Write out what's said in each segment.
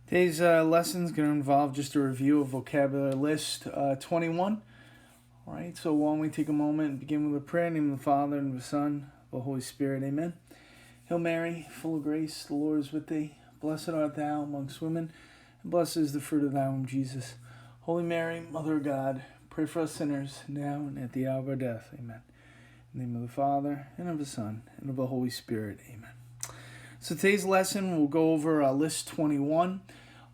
Today's lesson is going to involve just a review of Vocabulary List 21. All right, so why don't we take a moment and begin with a prayer in the name of the Father, and of the Son, and of the Holy Spirit. Amen. Hail Mary, full of grace, the Lord is with thee. Blessed art thou amongst women, and blessed is the fruit of thy womb, Jesus. Holy Mary, Mother of God, pray for us sinners, now and at the hour of our death. Amen. In the name of the Father, and of the Son, and of the Holy Spirit. Amen. So today's lesson, we'll go over list 21.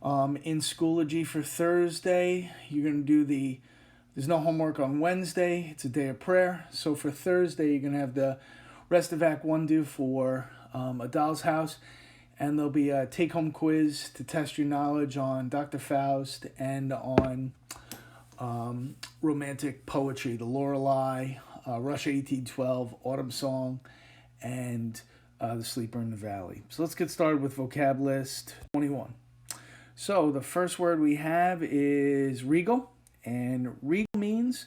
In Schoology for Thursday, you're going to do there's no homework on Wednesday. It's a day of prayer. So for Thursday, you're going to have the rest of Act 1 due for A Doll's House. And there'll be a take-home quiz to test your knowledge on Dr. Faust and on romantic poetry, the Lorelei, Russia 1812, Autumn Song, and The Sleeper in the Valley. So let's get started with Vocab List 21. So the first word we have is regal, and regal means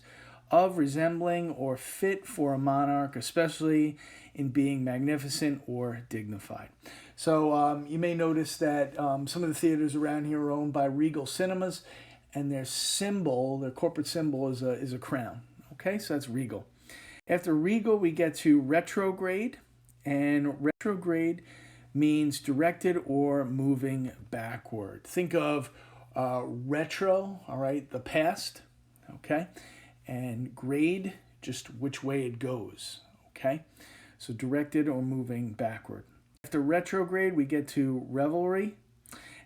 of, resembling, or fit for a monarch, especially in being magnificent or dignified. So you may notice that some of the theaters around here are owned by Regal Cinemas, and their symbol, their corporate symbol, is a crown. Okay, so that's regal. After regal, we get to retrograde, and retrograde means directed or moving backward. Think of retro, all right, the past, okay, and grade, just which way it goes, okay? So directed or moving backward. After retrograde, we get to revelry,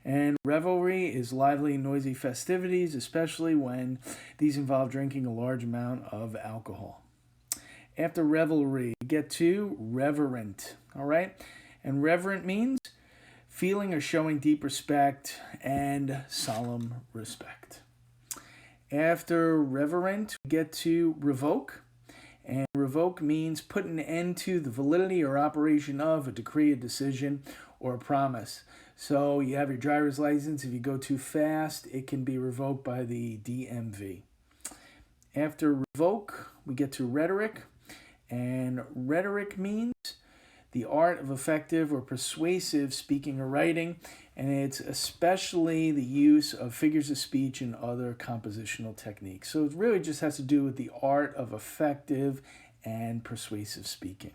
and revelry is lively, noisy festivities, especially when these involve drinking a large amount of alcohol. After revelry, we get to reverent, all right? And reverent means feeling or showing deep respect and solemn respect. After reverent, we get to revoke. And revoke means put an end to the validity or operation of a decree, a decision, or a promise. So you have your driver's license. If you go too fast, it can be revoked by the DMV. After revoke, we get to rhetoric. And rhetoric means the art of effective or persuasive speaking or writing, and it's especially the use of figures of speech and other compositional techniques. So it really just has to do with the art of effective and persuasive speaking.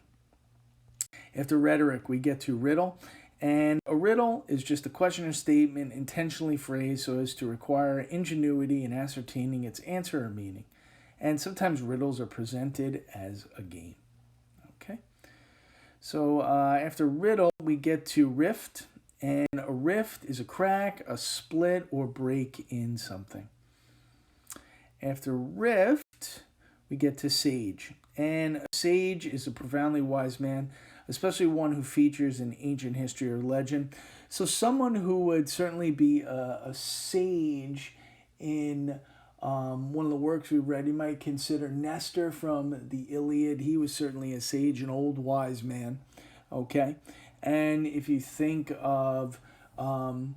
After rhetoric, we get to riddle, and a riddle is just a question or statement intentionally phrased so as to require ingenuity in ascertaining its answer or meaning. And sometimes riddles are presented as a game. Okay? So after riddle, we get to rift, and a rift is a crack, a split, or break in something. After rift, we get to sage, and a sage is a profoundly wise man, especially one who features in ancient history or legend. So someone who would certainly be a sage in one of the works we read, you might consider Nestor from the Iliad. He was certainly a sage, an old wise man, okay? And if you think of the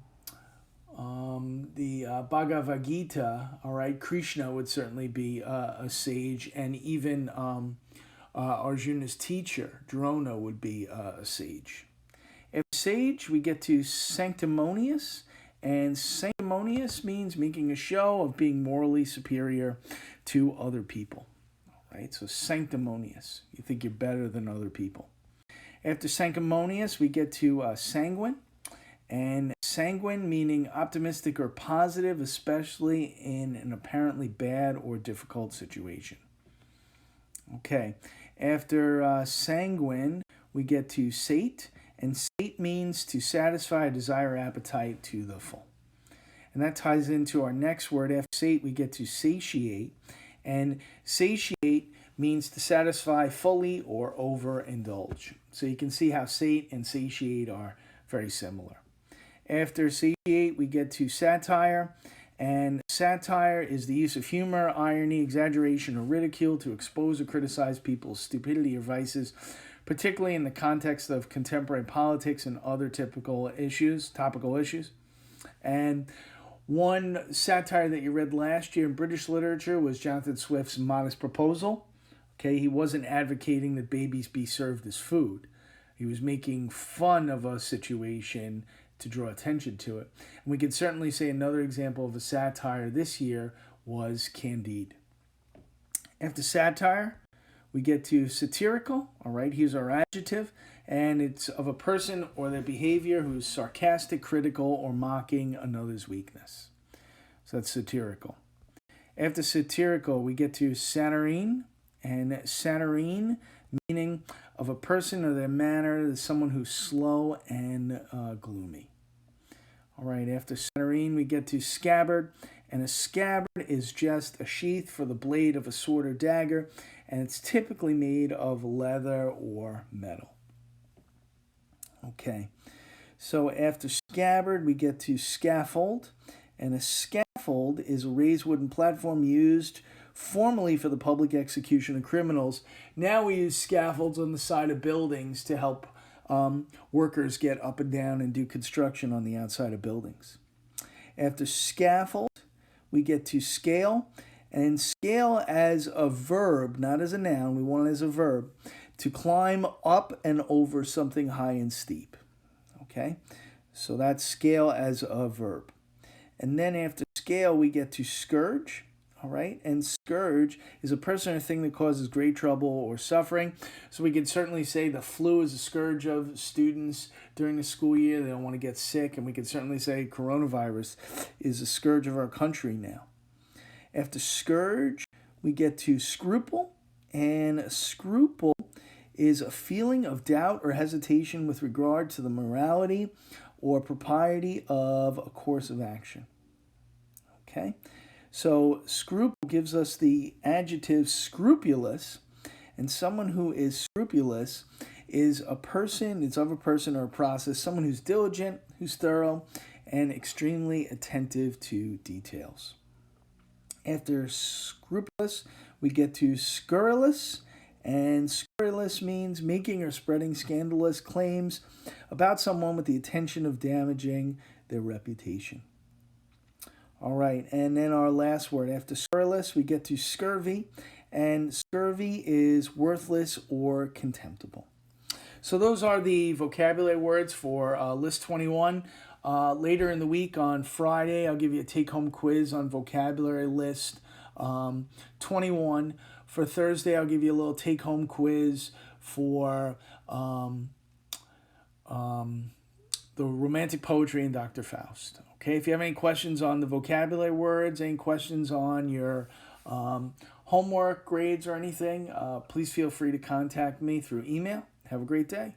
Bhagavad Gita, all right, Krishna would certainly be a sage, and even Arjuna's teacher, Drona, would be a sage. If sage, we get to sanctimonious. And sanctimonious means making a show of being morally superior to other people. All right, so sanctimonious. You think you're better than other people. After sanctimonious, we get to sanguine. And sanguine meaning optimistic or positive, especially in an apparently bad or difficult situation. Okay, after sanguine, we get to sate. And sate means to satisfy a desire or appetite to the full. And that ties into our next word. After sate, we get to satiate. And satiate means to satisfy fully or overindulge. So you can see how sate and satiate are very similar. After satiate, we get to satire. And satire is the use of humor, irony, exaggeration, or ridicule to expose or criticize people's stupidity or vices, particularly in the context of contemporary politics and other topical issues. And one satire that you read last year in British literature was Jonathan Swift's Modest Proposal. Okay, he wasn't advocating that babies be served as food. He was making fun of a situation to draw attention to it. And we could certainly say another example of a satire this year was Candide. After satire, we get to satirical. All right, here's our adjective, and it's of a person or their behavior who's sarcastic, critical, or mocking another's weakness. So that's satirical. After satirical, we get to saturnine, and saturnine meaning of a person or their manner, someone who's slow and gloomy. All right, after saturnine, we get to scabbard, and a scabbard is just a sheath for the blade of a sword or dagger, and it's typically made of leather or metal. Okay, so after scabbard, we get to scaffold, and a scaffold is a raised wooden platform used formerly for the public execution of criminals. Now we use scaffolds on the side of buildings to help workers get up and down and do construction on the outside of buildings. After scaffold, we get to scale, and scale as a verb, not as a noun, we want it as a verb, to climb up and over something high and steep. Okay, so that's scale as a verb. And then after scale, we get to scourge. All right, and scourge is a person or thing that causes great trouble or suffering. So we can certainly say the flu is a scourge of students during the school year. They don't want to get sick. And we can certainly say coronavirus is a scourge of our country now. After scourge, we get to scruple. And scruple is a feeling of doubt or hesitation with regard to the morality or propriety of a course of action. Okay? So scruple gives us the adjective scrupulous, and someone who is scrupulous is a person, it's of a person or a process, someone who's diligent, who's thorough, and extremely attentive to details. After scrupulous, we get to scurrilous, and scurrilous means making or spreading scandalous claims about someone with the intention of damaging their reputation. All right, and then our last word. After scurrilous, we get to scurvy, and scurvy is worthless or contemptible. So those are the vocabulary words for List 21. Later in the week on Friday, I'll give you a take-home quiz on vocabulary list 21. For Thursday, I'll give you a little take-home quiz for the romantic poetry in Dr. Faust. Okay, if you have any questions on the vocabulary words, any questions on your homework, grades, or anything, please feel free to contact me through email. Have a great day.